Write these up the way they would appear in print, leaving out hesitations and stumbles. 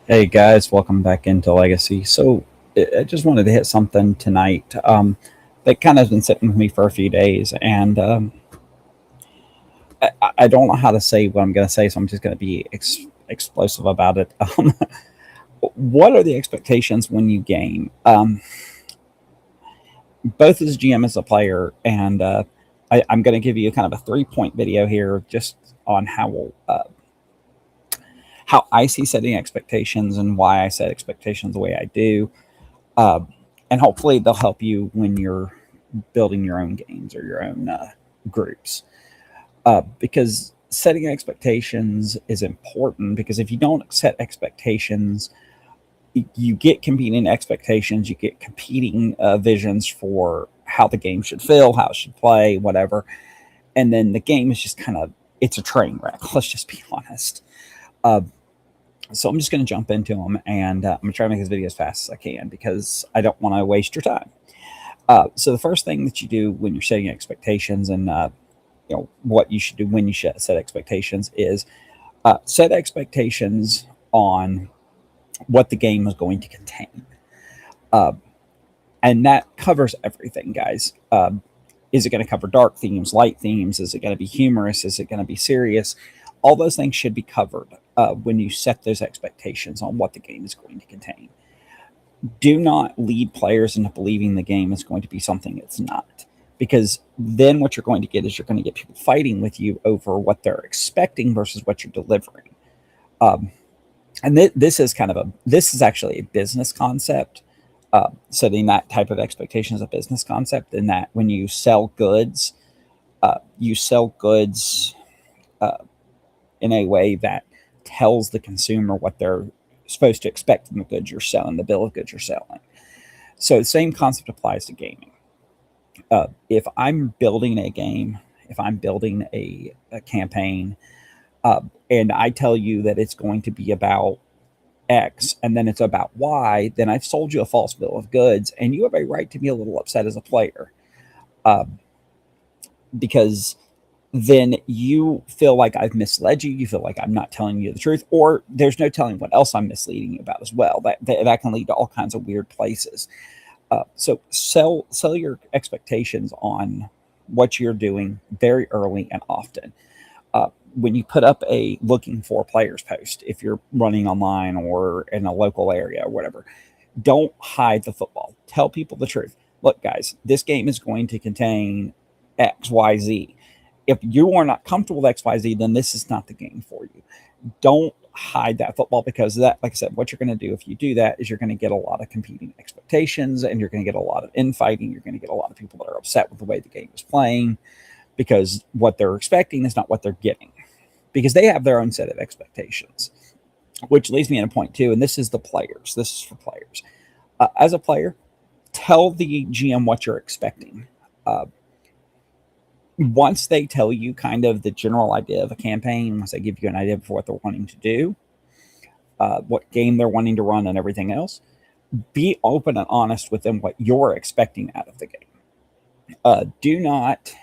Hey guys, welcome back into Legacy. I just wanted to hit something tonight that kind of been sitting with me for a few days, and I don't know how to say what I'm going to say, so I'm just going to be explosive about it. What are the expectations when you game? Both as a GM as a player, and I'm going to give you kind of a 3 point video here just on how I see setting expectations and why I set expectations the way I do. Uh, and hopefully they'll help you when you're building your own games or your own groups. Because setting expectations is important because if you don't set expectations, you get competing expectations, you get competing visions for how the game should feel, how it should play, whatever. And then the game is just kind of, it's a train wreck. Let's just be honest. Uh, so I'm just going to jump into them and I'm going to try to make this video as fast as I can because I don't want to waste your time. So the first thing that you do when you're setting expectations and what you should do when you should set expectations is set expectations on what the game is going to contain, uh, and that covers everything, guys. Is it going to cover dark themes, light themes? Is it going to be humorous? Is it going to be serious? All those things should be covered when you set those expectations on what the game is going to contain. Do not lead players into believing the game is going to be something it's not. Because then what you're going to get is you're going to get people fighting with you over what they're expecting versus what you're delivering. Um, and this is this is actually a business concept. Setting that type of expectation is a business concept, in that when you sell goods uh, in a way that tells the consumer what they're supposed to expect from the goods you're selling, the bill of goods you're selling. So the same concept applies to gaming. If I'm building a game, if I'm building a campaign, and I tell you that it's going to be about X and then it's about Y, then I've sold you a false bill of goods, and you have a right to be a little upset as a player, um, because then you feel like I've misled you. You feel like I'm not telling you the truth, or there's no telling what else I'm misleading you about as well. That can lead to all kinds of weird places. So sell your expectations on what you're doing very early and often. When you put up a looking for players post, if you're running online or in a local area or whatever, don't hide the football. Tell people the truth. Look, guys, this game is going to contain X, Y, Z. If you are not comfortable with X, Y, Z, then this is not the game for you. Don't hide that football, because that, like I said, what you're going to do if you do that is you're going to get a lot of competing expectations and you're going to get a lot of infighting. You're going to get a lot of people that are upset with the way the game is playing because what they're expecting is not what they're getting, because they have their own set of expectations. Which leads me into point two, and this is the players. This is for players. As a player, tell the GM what you're expecting. Uh, Once they tell you kind of the general idea of a campaign, once they give you an idea of what they're wanting to do, what game they're wanting to run, and everything else, be open and honest with them what you're expecting out of the game. Do not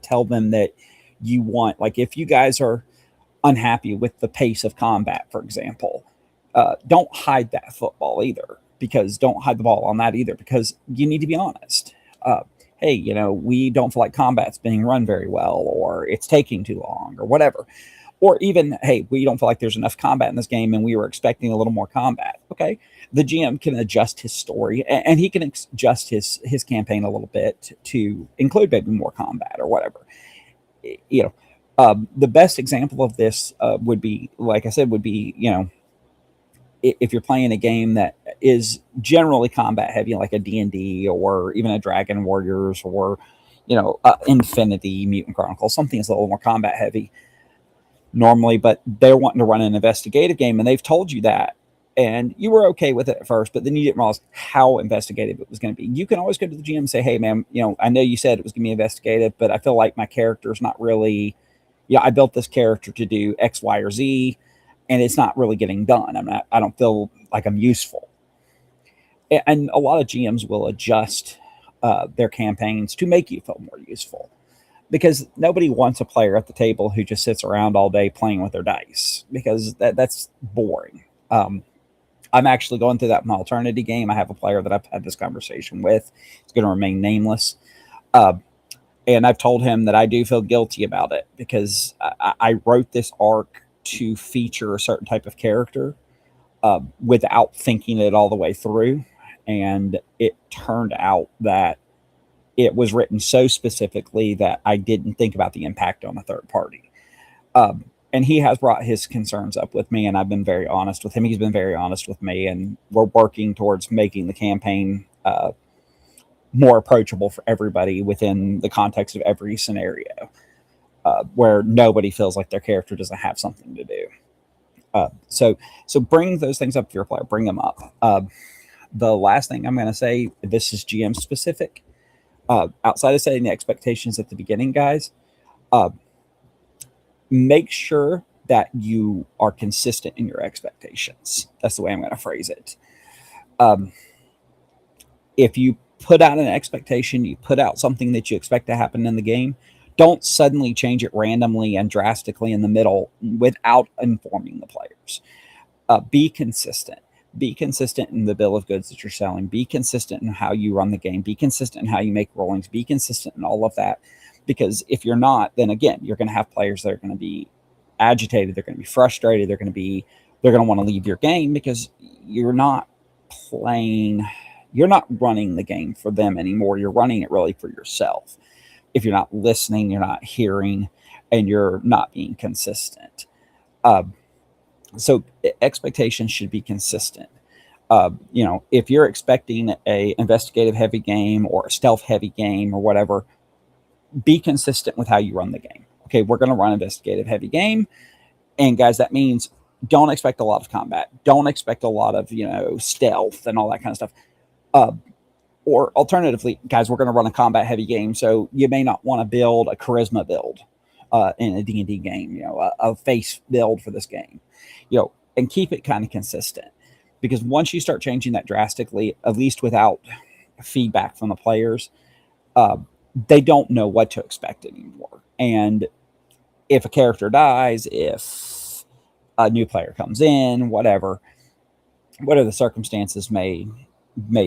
tell them that you want, like, if you guys are unhappy with the pace of combat, for example, don't hide that football either. Because don't hide the ball on that either, because you need to be honest. Hey, we don't feel like combat's being run very well, or it's taking too long, or whatever. Or even, hey, we don't feel like there's enough combat in this game and we were expecting a little more combat. Okay. The GM can adjust his story, and he can adjust his campaign a little bit to include maybe more combat or whatever. You know, the best example of this would be, like I said, would be, if you're playing a game that is generally combat heavy, like a D&D or even a Dragon Warriors, or Infinity Mutant Chronicles, something that's a little more combat heavy normally, but they're wanting to run an investigative game, and they've told you that, and you were okay with it at first, but then you didn't realize how investigative it was going to be. You can always go to the GM and say, hey man, I know you said it was going to be investigative, but I feel like my character's not really, I built this character to do X, Y, or Z, and it's not really getting done. I don't feel like I'm useful. And a lot of GMs will adjust their campaigns to make you feel more useful. because nobody wants a player at the table who just sits around all day playing with their dice, because that's boring. I'm actually going through that in my Alternity game. I have a player that I've had this conversation with. It's going to remain nameless. And I've told him that I do feel guilty about it, because I wrote this arc to feature a certain type of character without thinking it all the way through. And it turned out that it was written so specifically that I didn't think about the impact on a third party. And he has brought his concerns up with me, and I've been very honest with him. He's been very honest with me, and we're working towards making the campaign more approachable for everybody within the context of every scenario, where nobody feels like their character doesn't have something to do. So bring those things up to your player. Bring them up. The last thing I'm going to say, this is GM specific. Outside of setting the expectations at the beginning, guys, make sure that you are consistent in your expectations. That's the way I'm going to phrase it. If you put out an expectation, you put out something that you expect to happen in the game, don't suddenly change it randomly and drastically in the middle without informing the players. Be consistent. Be consistent in the bill of goods that you're selling. Be consistent in how you run the game. Be consistent in how you make rollings. Be consistent in all of that. Because if you're not, then again, you're going to have players that are going to be agitated. They're going to be frustrated. They're going to want to leave your game, because you're not playing, you're not running the game for them anymore. You're running it really for yourself. If you're not listening, you're not hearing, and you're not being consistent. So expectations should be consistent. If you're expecting a investigative heavy game or a stealth heavy game or whatever, be consistent with how you run the game. Okay, we're going to run investigative heavy game, and guys, that means don't expect a lot of combat. Don't expect a lot of stealth and all that kind of stuff. Or alternatively, guys, we're going to run a combat heavy game, so you may not want to build a charisma build in a D&D game, a face build for this game, and keep it kind of consistent. Because once you start changing that drastically, at least without feedback from the players, they don't know what to expect anymore. And if a character dies, if a new player comes in, whatever the circumstances may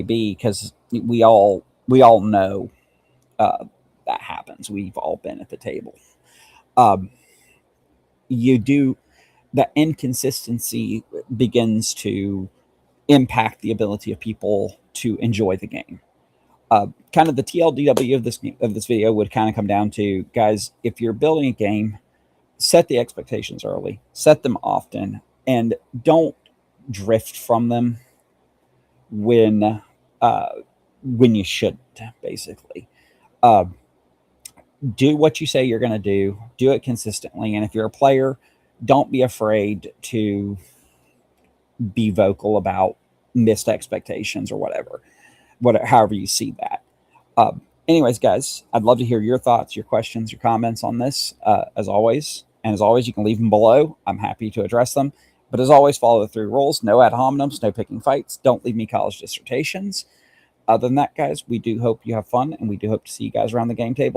be, because we all know that happens. We've all been at the table. That inconsistency begins to impact the ability of people to enjoy the game. Kind of the TLDW of this video would kind of come down to, guys, if you're building a game, set the expectations early, set them often, and don't drift from them when you shouldn't, basically. Do what you say you're going to do it consistently. And if you're a player, don't be afraid to be vocal about missed expectations or whatever, however you see that. Anyways, guys, I'd love to hear your thoughts, your questions, your comments on this, as always. And as always, you can leave them below. I'm happy to address them. But as always, follow the 3 rules. No ad hominems, no picking fights. Don't leave me college dissertations. Other than that, guys, we do hope you have fun, and we do hope to see you guys around the game table.